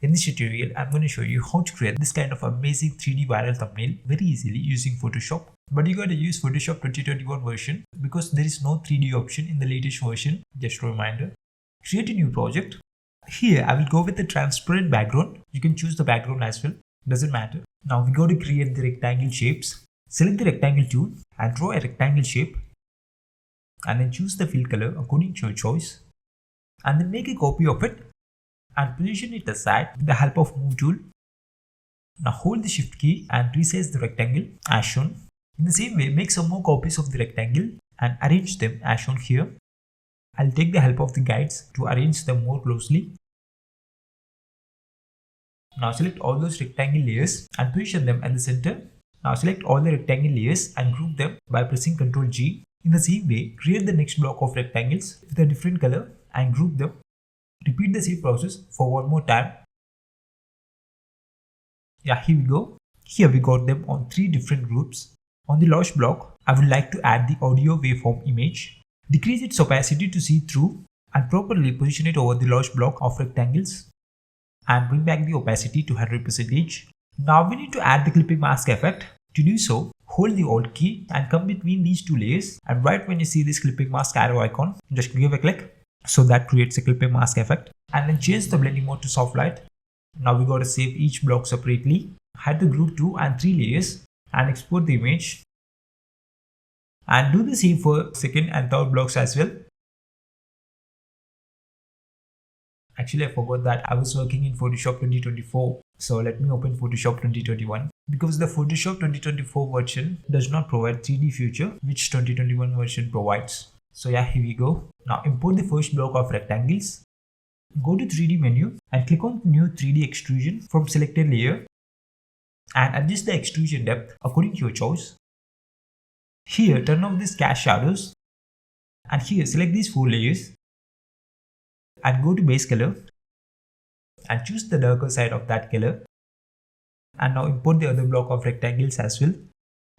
In this tutorial, I'm going to show you how to create this kind of amazing 3D viral thumbnail very easily using Photoshop. But you gotta use Photoshop 2021 version because there is no 3D option in the latest version. Just a reminder. Create a new project. Here, I will go with the transparent background. You can choose the background as well. Doesn't matter. Now we go to create the rectangle shapes. Select the rectangle tool and draw a rectangle shape. And then choose the fill color according to your choice. And then make a copy of it and position it aside with the help of move tool. Now hold the shift key and resize the rectangle as shown. In the same way, make some more copies of the rectangle and arrange them as shown here. I'll take the help of the guides to arrange them more closely. Now select all those rectangle layers and position them at the center. Now select all the rectangle layers and group them by pressing Ctrl G. In the same way, create the next block of rectangles with a different color and group them. Repeat the same process for one more time. Yeah, here we go. Here we got them on 3 different groups. On the large block, I would like to add the audio waveform image. Decrease its opacity to see through and properly position it over the large block of rectangles. And bring back the opacity to 100%. Now we need to add the clipping mask effect. To do so, hold the Alt key and come between these 2 layers. And right when you see this clipping mask arrow icon, just give a click. So that creates a clipping mask effect. And then change the blending mode to soft light. Now we gotta save each block separately. Hide the group 2 and 3 layers and export the image. And do the same for second and third blocks as well. Actually, I forgot that I was working in Photoshop 2024. So let me open Photoshop 2021. Because the Photoshop 2024 version does not provide 3D feature, which 2021 version provides. So yeah, here we go. Now import the first block of rectangles. Go to 3D menu and click on new 3D extrusion from selected layer and adjust the extrusion depth according to your choice. Here turn off these cast shadows and here select these 4 layers and go to base color and choose the darker side of that color. And now import the other block of rectangles as well.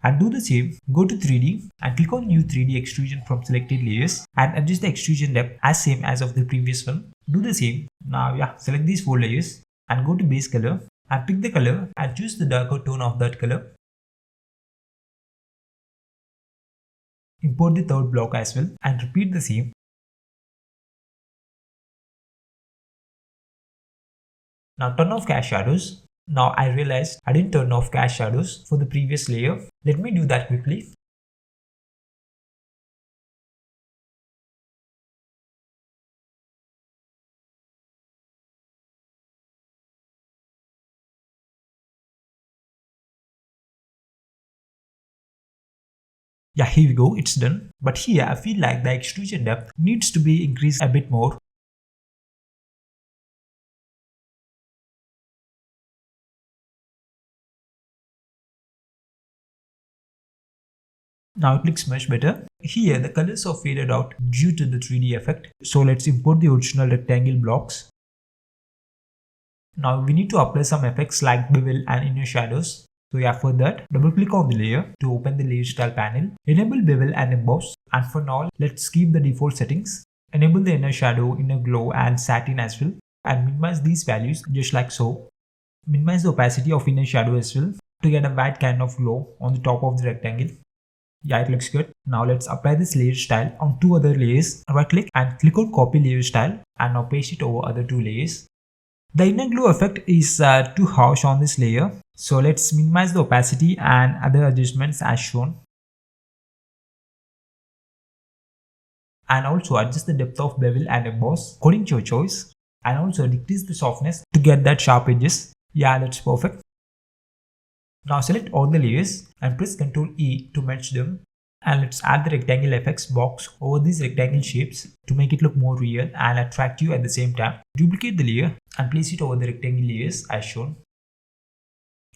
And do the same, go to 3D and click on new 3D extrusion from selected layers and adjust the extrusion depth as same as of the previous one. Do the same. Now yeah, select these 4 layers and go to base color and pick the color and choose the darker tone of that color. Import the third block as well and repeat the same. Now turn off cast shadows. Now I realized I didn't turn off cast shadows for the previous layer. Let me do that quickly. Yeah, here we go, it's done. But here I feel like the extrusion depth needs to be increased a bit more. Now it looks much better. Here the colors are faded out due to the 3D effect. So let's import the original rectangle blocks. Now we need to apply some effects like bevel and inner shadows. So yeah, for that, double click on the layer to open the layer style panel. Enable bevel and emboss. And for now, let's keep the default settings. Enable the inner shadow, inner glow and satin as well. And minimize these values just like so. Minimize the opacity of inner shadow as well to get a white kind of glow on the top of the rectangle. Yeah, it looks good. Now let's apply this layer style on 2 other layers. Right click and click on copy layer style and now paste it over other 2 layers. The inner glow effect is too harsh on this layer. So let's minimize the opacity and other adjustments as shown. And also adjust the depth of bevel and emboss according to your choice. And also decrease the softness to get that sharp edges. Yeah, that's perfect. Now select all the layers and press Ctrl E to merge them. And let's add the rectangle effects box over these rectangle shapes to make it look more real and attract you at the same time. Duplicate the layer and place it over the rectangle layers as shown.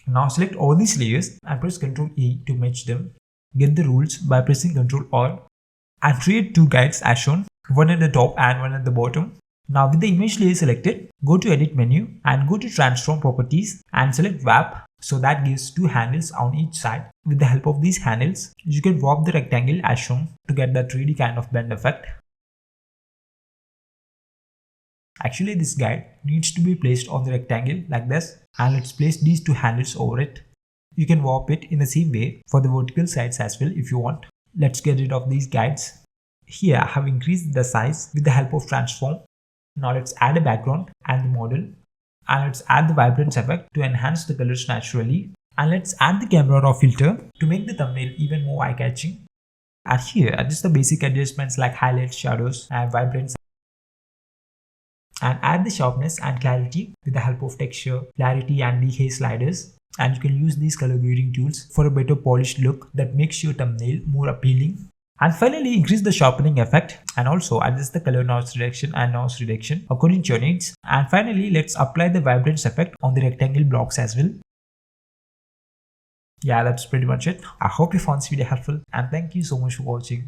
Now select all these layers and press Ctrl E to merge them. Get the rules by pressing Ctrl R and create 2 guides as shown, one at the top and one at the bottom. Now with the image layer selected, go to edit menu and go to transform properties and select warp. So that gives 2 handles on each side. With the help of these handles, you can warp the rectangle as shown to get that 3D kind of blend effect. Actually, this guide needs to be placed on the rectangle like this, and let's place these two handles over it. You can warp it in the same way for the vertical sides as well if you want. Let's get rid of these guides. Here I have increased the size with the help of transform. Now let's add a background and the model, and let's add the vibrance effect to enhance the colors naturally, and let's add the camera raw filter to make the thumbnail even more eye-catching. And here adjust the basic adjustments like highlights, shadows and vibrance, and add the sharpness and clarity with the help of texture, clarity and decay sliders. And you can use these color grading tools for a better polished look that makes your thumbnail more appealing. And finally, increase the sharpening effect and also adjust the color notch reduction and notch reduction according to your needs. And finally, let's apply the vibrance effect on the rectangle blocks as well. Yeah, that's pretty much it. I hope you found this video helpful, and thank you so much for watching.